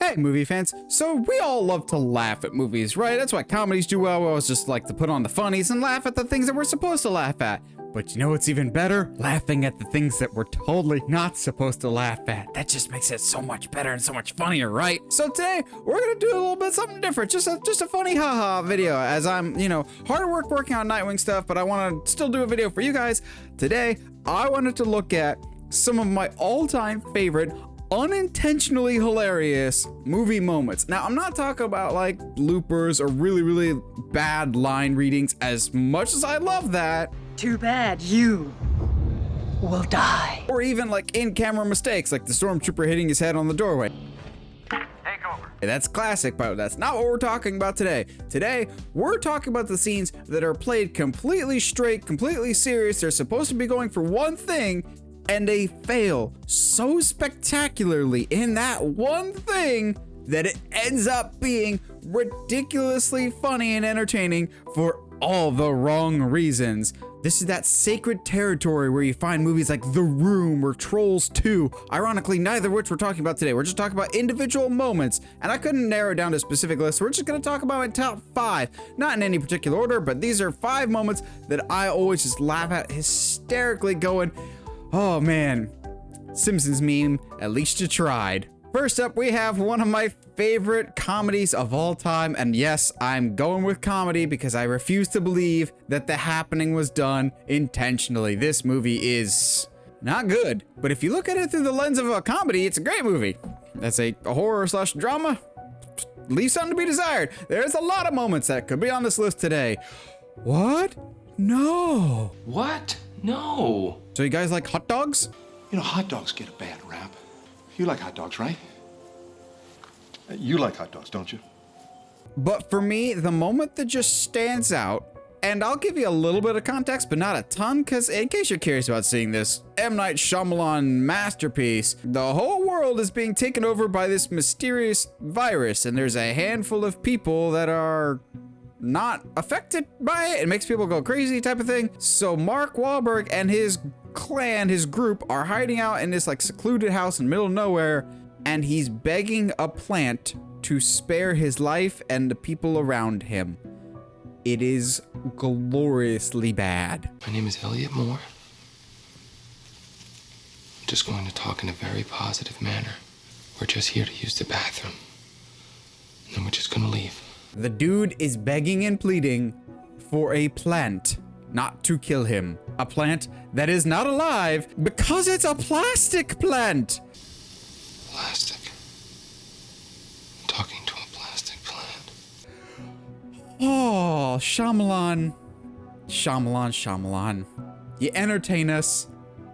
Hey movie fans, so we all love to laugh at movies, right? That's why comedies do well. We always just like to put on the funnies and laugh at the things that we're supposed to laugh at. But you know what's even better? Laughing at the things that we're totally not supposed to laugh at. That just makes it so much better and so much funnier, right? So today, we're gonna do a little bit something different. Just a funny haha video as I'm, hard at work working on Nightwing stuff, but I wanna still do a video for you guys. Today, I wanted to look at some of my all-time favorite unintentionally hilarious movie moments. Now, I'm not talking about like bloopers or really bad line readings, as much as I love that. Too bad you will die. Or even like in-camera mistakes, like the stormtrooper hitting his head on the doorway. Take over. That's classic, but that's not what we're talking about today. Today, we're talking about the scenes that are played completely straight, completely serious. They're supposed to be going for one thing, and they fail so spectacularly in that one thing that it ends up being ridiculously funny and entertaining for all the wrong reasons. This is that sacred territory where you find movies like The Room or Trolls 2. Ironically, neither of which we're talking about today. We're just talking about individual moments, and I couldn't narrow it down to a specific list. We're just gonna talk about my top 5, not in any particular order, but these are 5 moments that I always just laugh at hysterically going, oh man, Simpsons meme, at least you tried. First up, we have one of my favorite comedies of all time, and yes, I'm going with comedy because I refuse to believe that The Happening was done intentionally. This movie is not good, but if you look at it through the lens of a comedy, it's a great movie. That's a horror slash drama, leaves something to be desired. There's a lot of moments that could be on this list today. What? No. What? No. So you guys like hot dogs? You know, hot dogs get a bad rap. You like hot dogs, right? You like hot dogs, don't you? But for me, the moment that just stands out, and I'll give you a little bit of context, but not a ton, because in case you're curious about seeing this M. Night Shyamalan masterpiece, the whole world is being taken over by this mysterious virus, and there's a handful of people that are not affected by it. It makes people go crazy type of thing. So Mark Wahlberg and his clan, his group, are hiding out in this like secluded house in the middle of nowhere, and he's begging a plant to spare his life and the people around him. It is gloriously bad. My name is Elliot Moore. I'm just going to talk in a very positive manner. We're just here to use the bathroom. And then we're just gonna leave. The dude is begging and pleading for a plant not to kill him. A plant that is not alive because it's a plastic plant. Plastic. I'm talking to a plastic plant. Oh, Shyamalan. Shyamalan. You entertain us,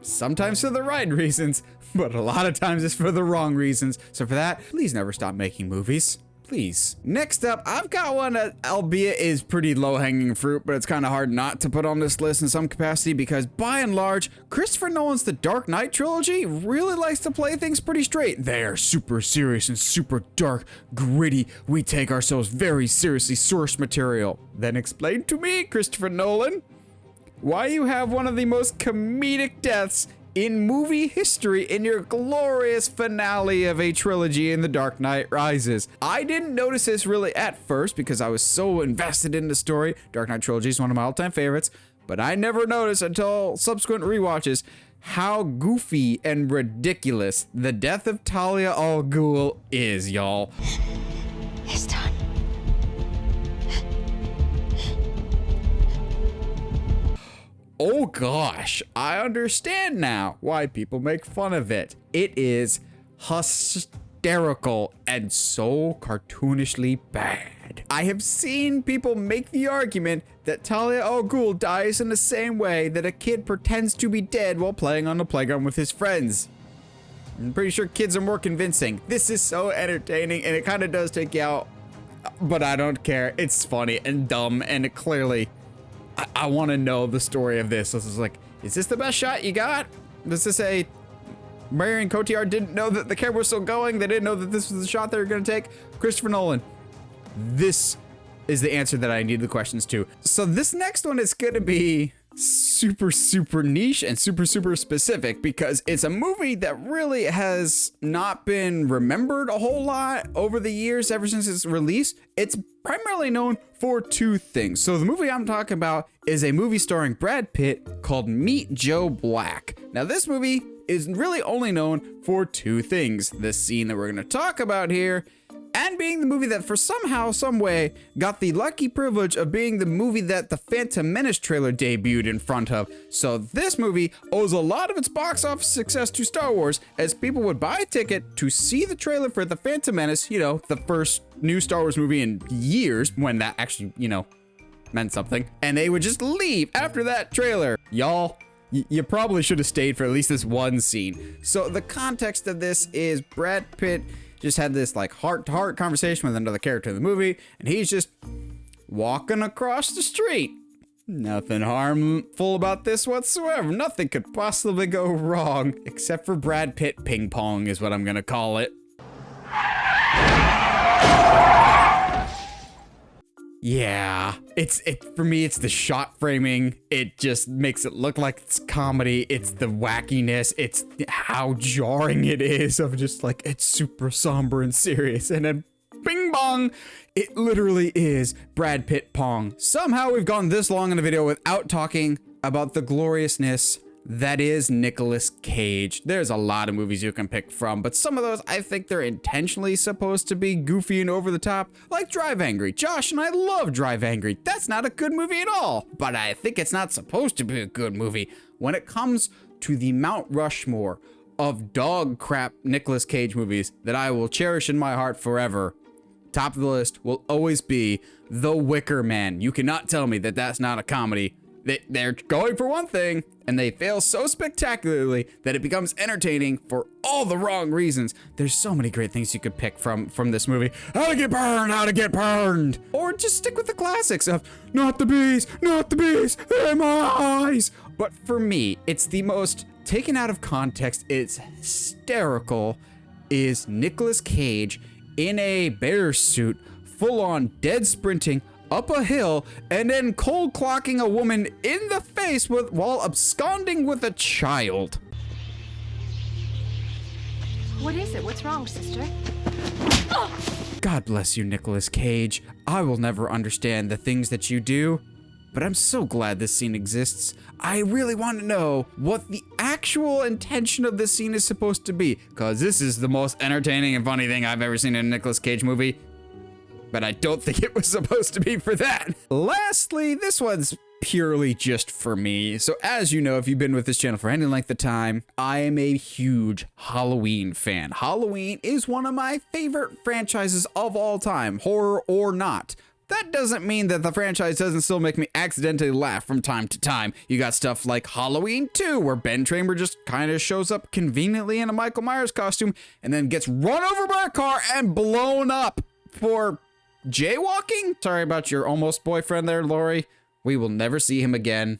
sometimes for the right reasons, but a lot of times it's for the wrong reasons. So for that, please never stop making movies. Please. Next up, I've got one that, albeit is pretty low-hanging fruit, but it's kind of hard not to put on this list in some capacity because, by and large, Christopher Nolan's The Dark Knight trilogy really likes to play things pretty straight. They're super serious and super dark, gritty. We take ourselves very seriously, source material. Then explain to me, Christopher Nolan, why you have one of the most comedic deaths in movie history in your glorious finale of a trilogy in The Dark Knight Rises. I didn't notice this really at first because I was so invested in the story. Dark Knight trilogy is one of my all-time favorites, but I never noticed until subsequent rewatches how goofy and ridiculous the death of Talia al Ghul is, y'all. It's done. Oh gosh, I understand now why people make fun of it. It is hysterical and so cartoonishly bad. I have seen people make the argument that Talia al Ghul dies in the same way that a kid pretends to be dead while playing on the playground with his friends. I'm pretty sure kids are more convincing. This is so entertaining and it kind of does take you out, but I don't care. It's funny and dumb and it clearly... I want to know the story of this. This is like, is this the best shot you got? Does this say Marion Cotillard didn't know that the camera was still going? They didn't know that this was the shot they were going to take? Christopher Nolan, this is the answer that I need the questions to. So this next one is going to be super niche and super specific because it's a movie that really has not been remembered a whole lot over the years ever since its release. It's primarily known for two things. So the movie I'm talking about is a movie starring Brad Pitt called Meet Joe Black. Now this movie is really only known for two things: the scene that we're going to talk about here, and being the movie that for somehow, some way, got the lucky privilege of being the movie that the Phantom Menace trailer debuted in front of. So this movie owes a lot of its box office success to Star Wars, as people would buy a ticket to see the trailer for the Phantom Menace, you know, the first new Star Wars movie in years, when that actually, you know, meant something, and they would just leave after that trailer. Y'all, you probably should have stayed for at least this one scene. So the context of this is Brad Pitt just had this like heart-to-heart conversation with another character in the movie, and he's just walking across the street. Nothing harmful about this whatsoever. Nothing could possibly go wrong, except for Brad Pitt ping pong is what I'm gonna call it. Yeah, for me, it's the shot framing. It just makes it look like it's comedy. It's the wackiness. It's how jarring it is of just like, it's super somber and serious. And then bing bong, it literally is Brad Pitt Pong. Somehow we've gone this long in the video without talking about the gloriousness that is Nicolas Cage. There's a lot of movies you can pick from, but some of those I think they're intentionally supposed to be goofy and over the top, like Drive Angry. Josh and I love Drive Angry. That's not a good movie at all, but I think it's not supposed to be a good movie. When it comes to the Mount Rushmore of dog crap Nicolas Cage movies that I will cherish in my heart forever, top of the list will always be The Wicker Man. You cannot tell me that that's not a comedy. They're going for one thing, and they fail so spectacularly that it becomes entertaining for all the wrong reasons. There's so many great things you could pick from this movie. How to get burned. Or just stick with the classics of not the bees, they're my eyes. But for me, it's the most taken out of context, it's hysterical, is Nicolas Cage in a bear suit, full on dead sprinting up a hill, and then cold clocking a woman in the face while absconding with a child. What is it? What's wrong, sister? God bless you, Nicolas Cage. I will never understand the things that you do, but I'm so glad this scene exists. I really want to know what the actual intention of this scene is supposed to be, because this is the most entertaining and funny thing I've ever seen in a Nicolas Cage movie. But I don't think it was supposed to be for that. Lastly, this one's purely just for me. So as you know, if you've been with this channel for any length of time, I am a huge Halloween fan. Halloween is one of my favorite franchises of all time, horror or not. That doesn't mean that the franchise doesn't still make me accidentally laugh from time to time. You got stuff like Halloween 2, where Ben Tramer just kind of shows up conveniently in a Michael Myers costume and then gets run over by a car and blown up for jaywalking? Sorry about your almost boyfriend there, Lori. We will never see him again,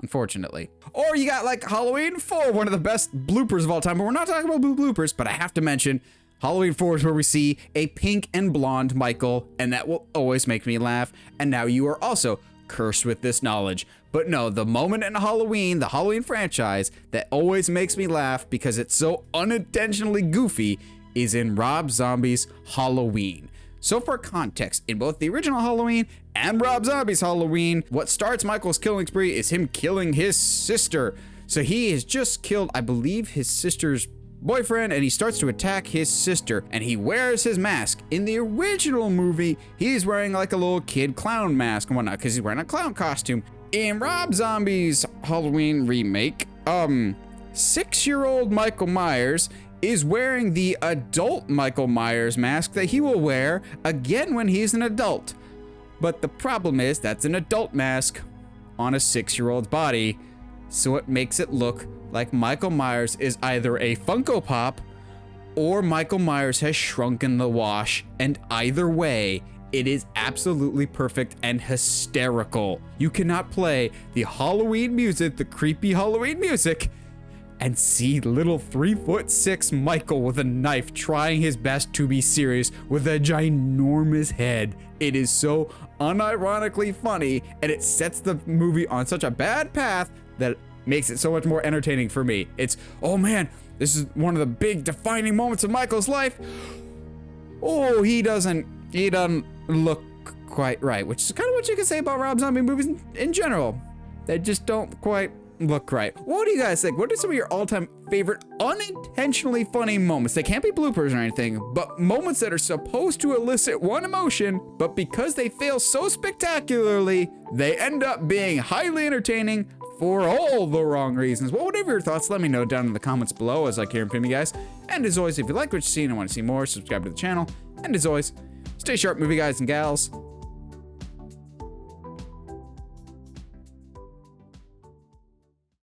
unfortunately. Or you got like Halloween 4, one of the best bloopers of all time, but we're not talking about bloopers, but I have to mention Halloween 4 is where we see a pink and blonde Michael, and that will always make me laugh. And now you are also cursed with this knowledge. But no, the moment in Halloween, the Halloween franchise, that always makes me laugh because it's so unintentionally goofy is in Rob Zombie's Halloween. So for context, in both the original Halloween and Rob Zombie's Halloween, what starts Michael's killing spree is him killing his sister. So he has just killed, I believe, his sister's boyfriend, and he starts to attack his sister, and he wears his mask. In the original movie, he's wearing like a little kid clown mask and whatnot, because he's wearing a clown costume. In Rob Zombie's Halloween remake, 6-year-old Michael Myers is wearing the adult Michael Myers mask that he will wear again when he's an adult. But the problem is that's an adult mask on a 6-year-old's body, so it makes it look like Michael Myers is either a Funko Pop or Michael Myers has shrunk in the wash, and either way, it is absolutely perfect and hysterical. You cannot play the Halloween music, the creepy Halloween music, and see little 3'6" Michael with a knife trying his best to be serious with a ginormous head. It is so unironically funny, and it sets the movie on such a bad path that makes it so much more entertaining for me. It's, oh man, this is one of the big defining moments of Michael's life. Oh, he doesn't look quite right, which is kind of what you can say about Rob Zombie movies in general. They just don't quite look right. What do you guys think? What are some of your all-time favorite unintentionally funny moments? They can't be bloopers or anything, but moments that are supposed to elicit one emotion, but because they fail so spectacularly, they end up being highly entertaining for all the wrong reasons. Well, whatever your thoughts, let me know down in the comments below, as I like hearing from you guys. And as always, if you like what you see and want to see more, subscribe to the channel. And as always, stay sharp, movie guys and gals.